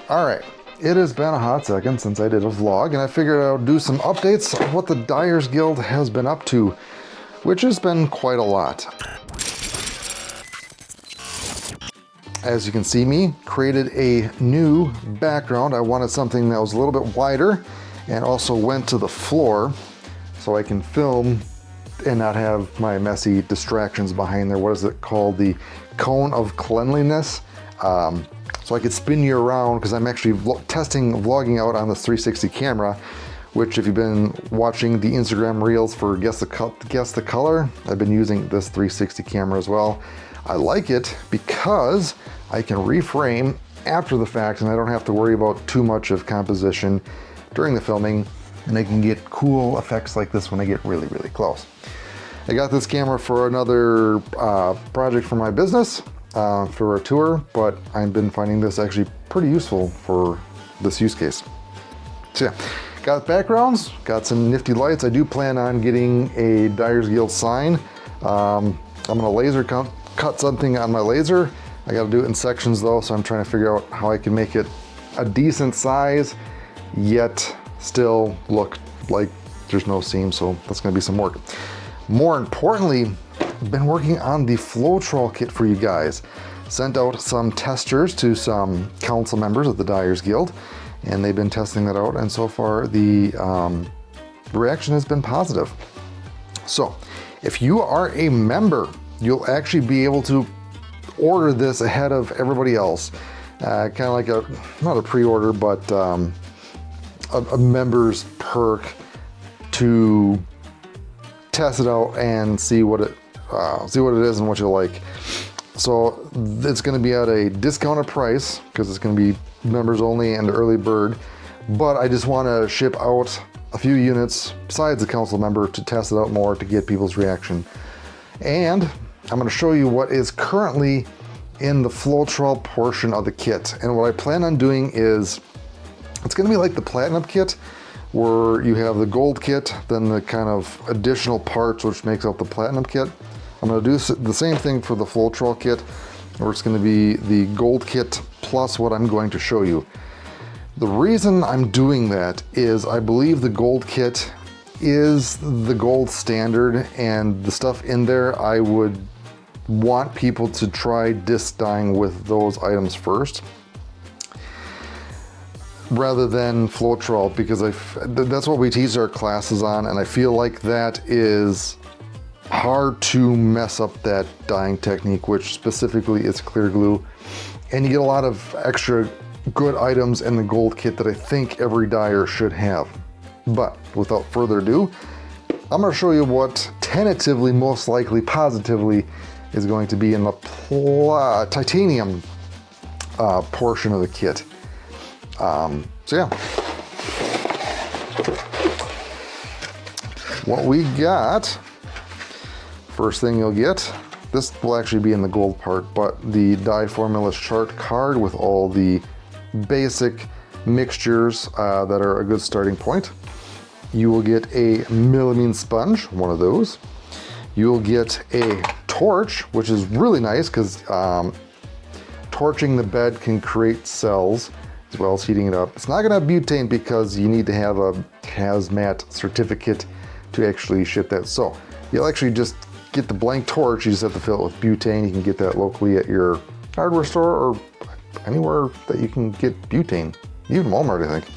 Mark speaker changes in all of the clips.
Speaker 1: All right, it has been a hot second since I did a vlog, and I figured I would do some updates of what the Dyers Guild has been up to, which has been quite a lot. As you can see, me created a new background. I wanted something that was a little bit wider and also went to the floor so I can film and not have my messy distractions behind there. What is it called? The cone of cleanliness. So I could spin you around, because I'm actually vlogging out on this 360 camera, which if you've been watching the Instagram reels for Guess the Color, I've been using this 360 camera as well. I like it because I can reframe after the fact and I don't have to worry about too much of composition during the filming, and I can get cool effects like this when I get really, really close. I got this camera for another project for my business. For a tour, but I've been finding this actually pretty useful for this use case. So yeah, got backgrounds, got some nifty lights. I do plan on getting a Dyers Guild sign. I'm gonna laser cut something on my laser. I gotta do it in sections though, so I'm trying to figure out how I can make it a decent size, yet still look like there's no seam, so that's gonna be some work. More importantly, been working on the Floetrol Kit for you guys. Sent out some testers to some council members of the Dyers Guild, and they've been testing that out, and so far the reaction has been positive. So if you are a member, you'll actually be able to order this ahead of everybody else. Kind of like not a pre-order, but a member's perk to test it out and see what it is and what you like. So it's going to be at a discounted price because it's going to be members only and early bird, but I just want to ship out a few units besides the council member to test it out more to get people's reaction. And I'm going to show you what is currently in the Floetrol portion of the kit. And what I plan on doing is, it's going to be like the Platinum kit, where you have the gold kit, then the kind of additional parts which makes up the Platinum kit. I'm going to do the same thing for the Floetrol kit, where it's going to be the gold kit plus what I'm going to show you. The reason I'm doing that is I believe the gold kit is the gold standard, and the stuff in there, I would want people to try disc dyeing with those items first, rather than Floetrol, because that's what we teach our classes on, and I feel like that is hard to mess up that dyeing technique, which specifically is clear glue, and you get a lot of extra good items in the gold kit that I think every dyer should have. But without further ado, I'm going to show you what tentatively, most likely, positively is going to be in the titanium portion of the kit. So yeah, what we got, first thing you'll get, this will actually be in the gold part, but the dye formulas chart card with all the basic mixtures that are a good starting point. You will get a melamine sponge, one of those. You'll get a torch, which is really nice because torching the bed can create cells as well as heating it up. It's not going to have butane because you need to have a hazmat certificate to actually ship that. So you'll actually just get the blank torch. You just have to fill it with butane. You can get that locally at your hardware store or anywhere that you can get butane, even Walmart, I think.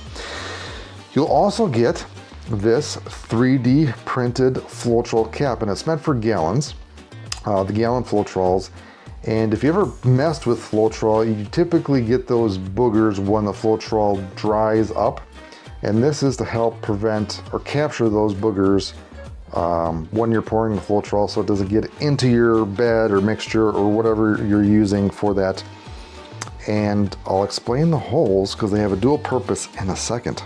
Speaker 1: You'll also get this 3D printed Floetrol cap, and it's meant for gallons, the gallon Floetrols. And if you ever messed with Floetrol, you typically get those boogers when the Floetrol dries up. And this is to help prevent or capture those boogers when you're pouring the Floetrol, so it doesn't get into your bed or mixture or whatever you're using for that. And I'll explain the holes because they have a dual purpose in a second.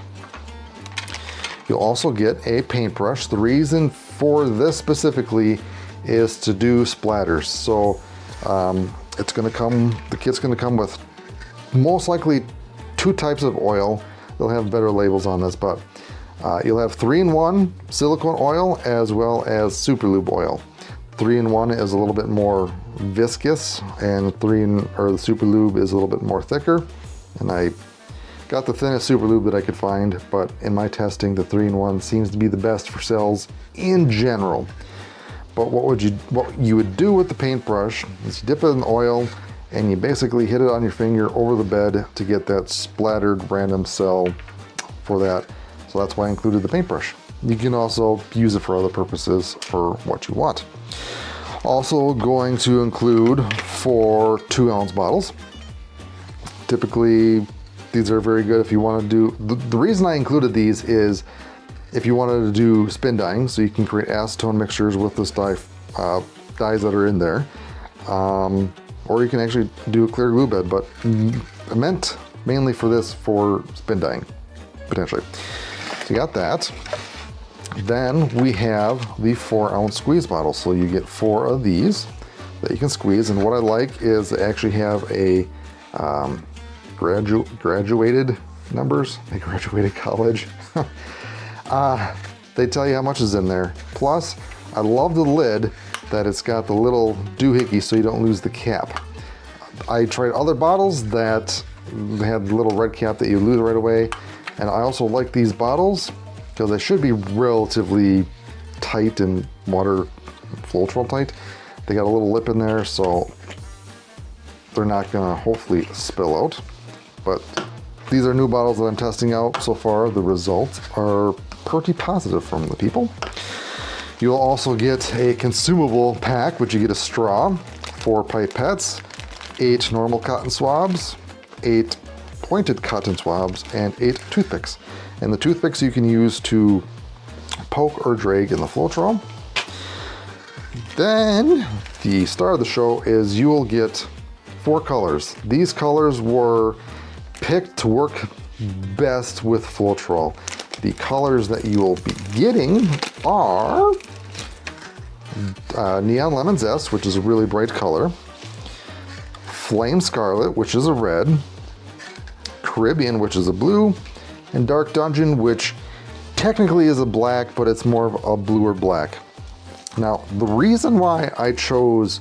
Speaker 1: You'll also get a paintbrush. The reason for this specifically is to do splatters. So it's going to come, the kit's going to come with most likely 2 types of oil. They'll have better labels on this, but you'll have 3-in-1 silicone oil as well as super lube oil. 3-in-1 is a little bit more viscous, and the super lube is a little bit more thicker. And I Got the thinnest super lube that I could find, but in my testing, the 3-in-1 seems to be the best for cells in general. But what you would do with the paintbrush is you dip it in oil and you basically hit it on your finger over the bed to get that splattered random cell for that. So that's why I included the paintbrush. You can also use it for other purposes for what you want. Also going to include 4 2-ounce bottles. Typically, these are very good if you want to do, the reason I included these is if you wanted to do spin dyeing, so you can create acetone mixtures with this dyes that are in there. Or you can actually do a clear glue bed, but I meant mainly for this for spin dyeing, potentially. So you got that. Then we have the 4-ounce squeeze bottle. So you get 4 of these that you can squeeze. And what I like is they actually have a graduated numbers. They graduated college. They tell you how much is in there. Plus, I love the lid that it's got the little doohickey so you don't lose the cap. I tried other bottles that had the little red cap that you lose right away. And I also like these bottles because they should be relatively tight and water Floetrol tight. They got a little lip in there, so they're not gonna hopefully spill out. But these are new bottles that I'm testing out so far. The results are pretty positive from the people. You'll also get a consumable pack, which you get a straw, 4 pipettes, 8 normal cotton swabs, 8 pointed cotton swabs, and 8 toothpicks. And the toothpicks you can use to poke or drag in the Floetrol. Then the star of the show is you will get 4 colors. These colors were picked to work best with Floetrol. The colors that you will be getting are Neon Lemon Zest, which is a really bright color, Flame Scarlet, which is a red, Caribbean, which is a blue, and Dark Dungeon, which technically is a black, but it's more of a blue or black. Now, the reason why I chose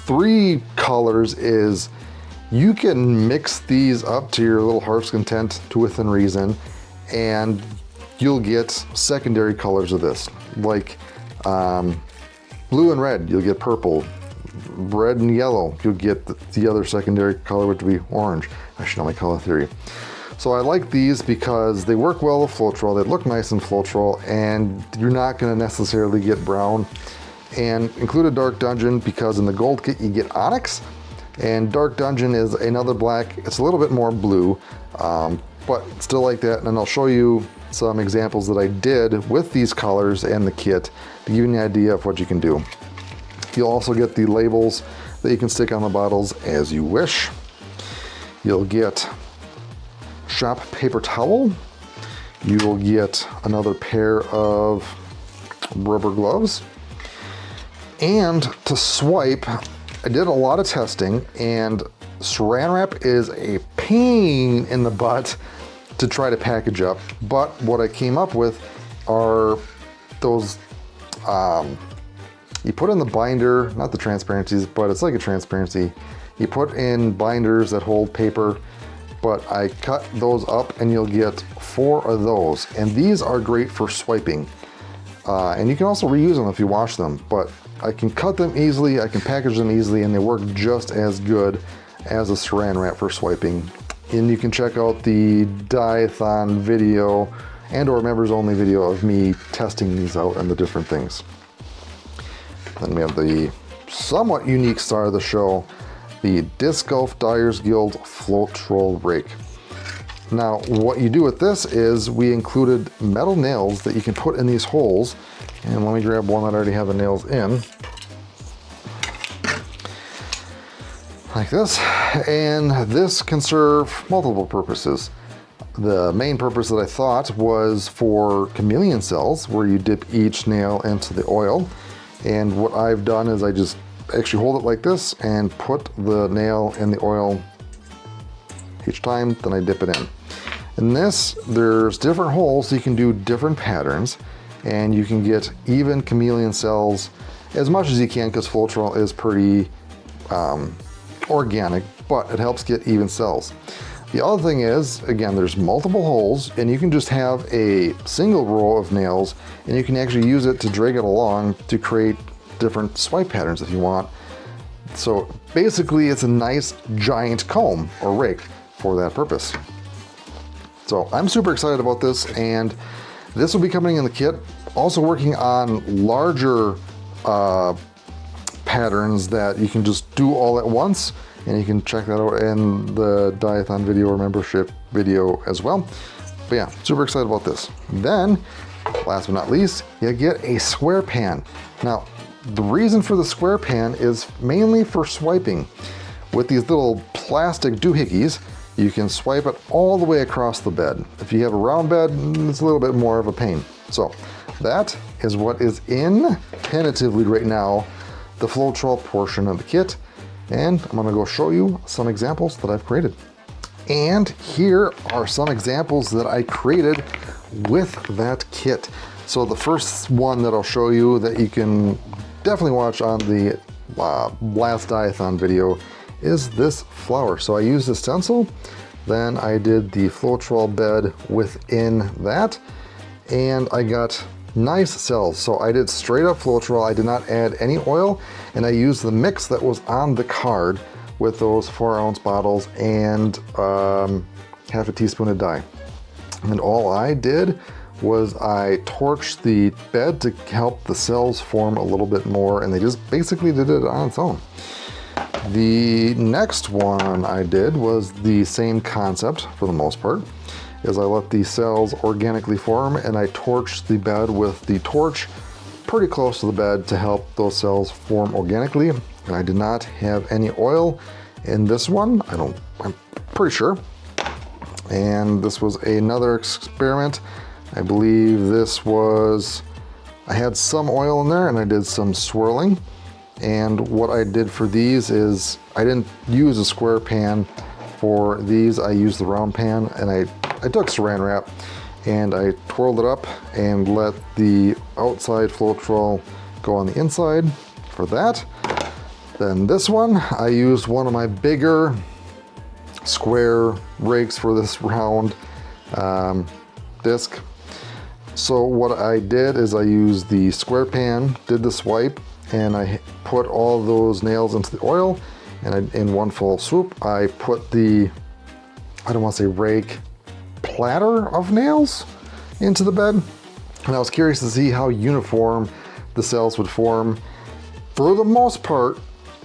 Speaker 1: 3 colors is you can mix these up to your little heart's content to within reason, and you'll get secondary colors of this, like blue and red, you'll get purple. Red and yellow, you'll get the other secondary color, which would be orange. I should know my color theory. So I like these because they work well with Floetrol, they look nice in Floetrol, and you're not gonna necessarily get brown. And included Dark Dungeon because in the gold kit you get Onyx, and Dark Dungeon is another black. It's a little bit more blue, but still like that. And I'll show you some examples that I did with these colors and the kit to give you an idea of what you can do. You'll also get the labels that you can stick on the bottles as you wish. You'll get shop paper towel. You will get another pair of rubber gloves. And to swipe, I did a lot of testing, and saran wrap is a pain in the butt to try to package up. But what I came up with are those, you put in the binder, not the transparencies, but it's like a transparency. You put in binders that hold paper, but I cut those up and you'll get 4 of those. And these are great for swiping. And you can also reuse them if you wash them, but I can cut them easily, I can package them easily, and they work just as good as a saran wrap for swiping. And you can check out the Dye-a-thon video and or members only video of me testing these out and the different things. Then we have the somewhat unique star of the show, the Disc Dyers Guild Floetrol Rake. Now, what you do with this is we included metal nails that you can put in these holes. And let me grab one that I already have the nails in. Like this. And this can serve multiple purposes. The main purpose that I thought was for chameleon cells, where you dip each nail into the oil. And what I've done is I just actually hold it like this and put the nail in the oil each time, then I dip it in. In this, there's different holes, so you can do different patterns, and you can get even chameleon cells as much as you can, because Floetrol is pretty organic, but it helps get even cells. The other thing is, again, there's multiple holes, and you can just have a single row of nails, and you can actually use it to drag it along to create different swipe patterns if you want. So basically it's a nice giant comb or rake for that purpose. So I'm super excited about this, and this will be coming in the kit. Also working on larger patterns that you can just do all at once, and you can check that out in the Dyeathon video or membership video as well. But yeah, super excited about this. Then, last but not least, you get a square pan. Now, the reason for the square pan is mainly for swiping. With these little plastic doohickeys, you can swipe it all the way across the bed. If you have a round bed, it's a little bit more of a pain. So that is what is in, tentatively right now, the Floetrol portion of the kit. And I'm gonna go show you some examples that I've created. And here are some examples that I created with that kit. So the first one that I'll show you that you can definitely watch on the last Dyeathon video is this flower. So I used a stencil, then I did the Floetrol bed within that, and I got nice cells. So I did straight up Floetrol. I did not add any oil, and I used the mix that was on the card with those 4-ounce bottles and half a teaspoon of dye. And all I did was I torched the bed to help the cells form a little bit more, and they just basically did it on its own. The next one I did was the same concept for the most part, is I let the cells organically form, and I torched the bed with the torch pretty close to the bed to help those cells form organically. And I did not have any oil in this one, I'm pretty sure. And this was another experiment. I believe this was, I had some oil in there and I did some swirling. And what I did for these is I didn't use a square pan for these. I used the round pan, and I took saran wrap and I twirled it up and let the outside Floetrol go on the inside for that. Then this one, I used one of my bigger square rakes for this round disc. So what I did is I used the square pan, did the swipe, and I put all those nails into the oil, and in one full swoop, I put the, I don't want to say rake, platter of nails into the bed. And I was curious to see how uniform the cells would form. For the most part,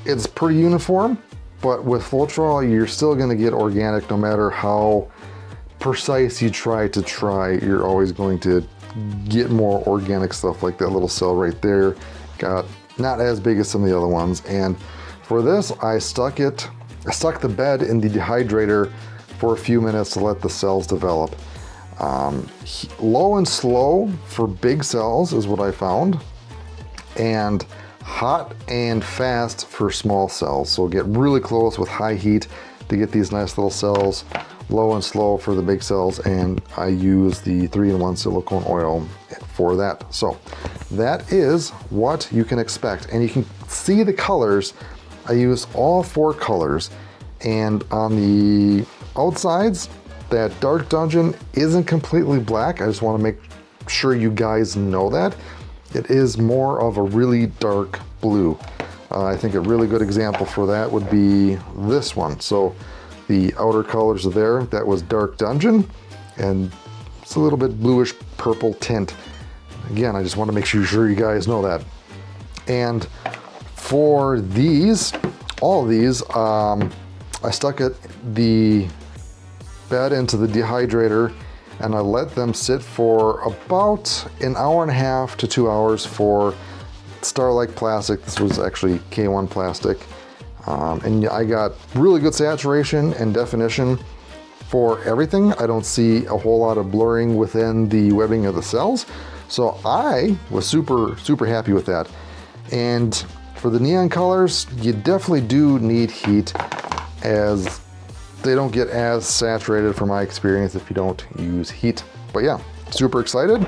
Speaker 1: it's pretty uniform, but with Floetrol, you're still gonna get organic no matter how precise you try. You're always going to get more organic stuff, like that little cell right there. Got not as big as some of the other ones. And for this, I stuck the bed in the dehydrator for a few minutes to let the cells develop. Low and slow for big cells is what I found, and hot and fast for small cells. So get really close with high heat to get these nice little cells, low and slow for the big cells, and I use the 3-in-1 silicone oil for that. So that is what you can expect, and you can see the colors. I used all 4 colors, and on the outsides, that dark dungeon isn't completely black. I just want to make sure you guys know that. It is more of a really dark blue. I think a really good example for that would be this one. So the outer colors are there, that was dark dungeon, and it's a little bit bluish purple tint. Again, I just want to make sure you guys know that. And for these, all of these, I stuck the bed into the dehydrator, and I let them sit for about 1.5 hours to 2 hours for Starlight plastic. This was actually K1 plastic. And I got really good saturation and definition for everything. I don't see a whole lot of blurring within the webbing of the cells. So I was super happy with that. And for the neon colors, you definitely do need heat, as they don't get as saturated from my experience if you don't use heat. But yeah, super excited.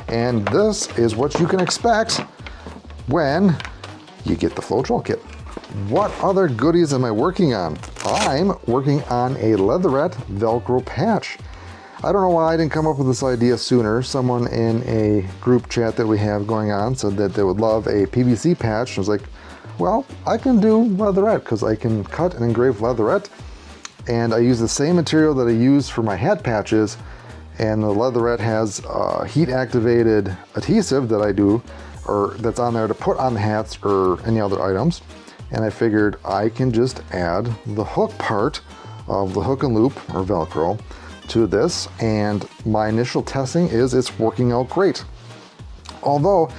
Speaker 1: And this is what you can expect when you get the Floetrol kit. what other goodies am I working on? I'm working on a leatherette Velcro patch. I don't know why I didn't come up with this idea sooner. Someone in a group chat that we have going on said that they would love a PVC patch. I was like, well, I can do leatherette because I can cut and engrave leatherette. And I use the same material that I use for my hat patches. And the leatherette has heat activated adhesive that I do, or that's on there to put on the hats or any other items. And I figured I can just add the hook part of the hook and loop or Velcro to this, and my initial testing is it's working out great. Although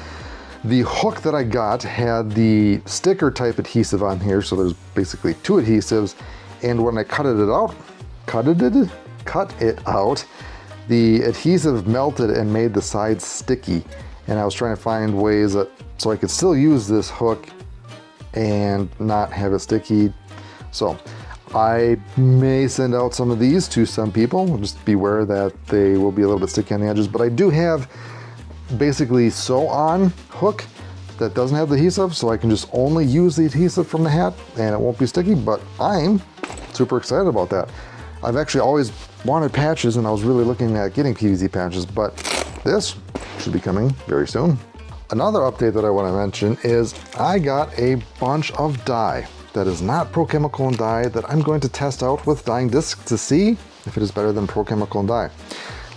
Speaker 1: the hook that I got had the sticker type adhesive on here, so there's basically two adhesives, and when I cut it out, the adhesive melted and made the sides sticky, and I was trying to find ways that so I could still use this hook and not have it sticky. So I may send out some of these to some people. Just beware that they will be a little bit sticky on the edges, but I do have basically sew-on hook that doesn't have the adhesive, so I can just only use the adhesive from the hat and it won't be sticky, but I'm super excited about that. I've actually always wanted patches and I was really looking at getting PVC patches, but this should be coming very soon. Another update that I want to mention is I got a bunch of dye that is not Pro Chemical and dye that I'm going to test out with dyeing discs to see if it is better than Pro Chemical and dye.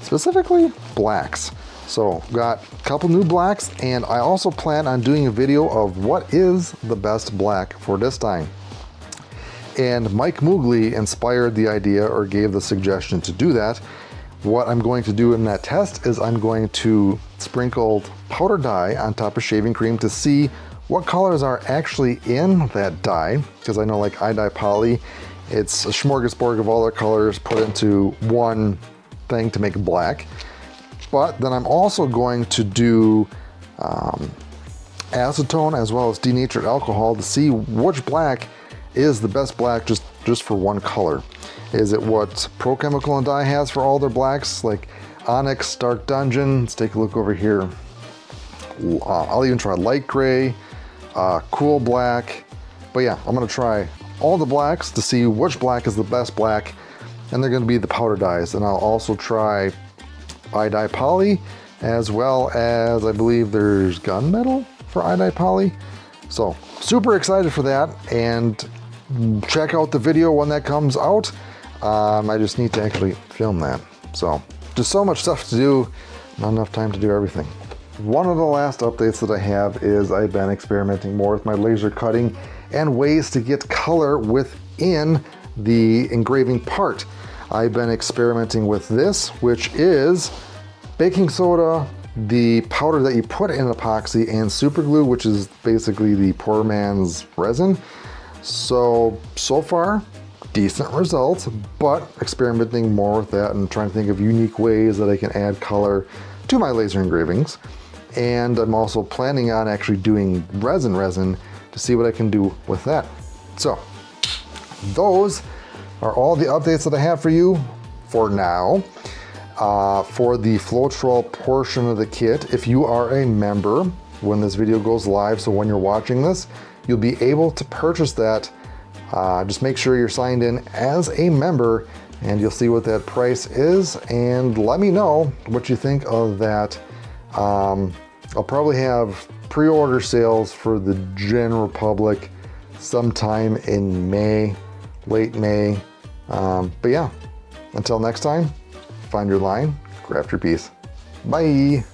Speaker 1: Specifically, blacks. So got a couple new blacks, and I also plan on doing a video of what is the best black for disc dyeing. And Mike Moogly inspired the idea or gave the suggestion to do that. What I'm going to do in that test is I'm going to sprinkle powder dye on top of shaving cream to see what colors are actually in that dye, because I know like dye poly, it's a smorgasbord of all their colors put into one thing to make it black. But then I'm also going to do acetone as well as denatured alcohol to see which black is the best black just for one color. Is it what Pro Chemical and Dye has for all their blacks, like Onyx, Dark Dungeon? Let's take a look over here. I'll even try light gray, cool black. But yeah, I'm gonna try all the blacks to see which black is the best black, and they're gonna be the powder dyes. And I'll also try dye poly, as well as I believe there's gunmetal for dye poly. So super excited for that, and check out the video when that comes out. I just need to actually film that. So just so much stuff to do, not enough time to do everything. One of the last updates that I have is I've been experimenting more with my laser cutting and ways to get color within the engraving part. I've been experimenting with this, which is baking soda, the powder that you put in epoxy, and super glue, which is basically the poor man's resin. So far, decent results, but experimenting more with that and trying to think of unique ways that I can add color to my laser engravings. And I'm also planning on actually doing resin to see what I can do with that. So those are all the updates that I have for you for now. For the Floetrol portion of the kit, if you are a member when this video goes live, so when you're watching this, you'll be able to purchase that. Just make sure you're signed in as a member and you'll see what that price is, and let me know what you think of that. I'll probably have pre-order sales for the general public sometime in May, late May. But yeah, until next time, find your line, craft your piece. Bye.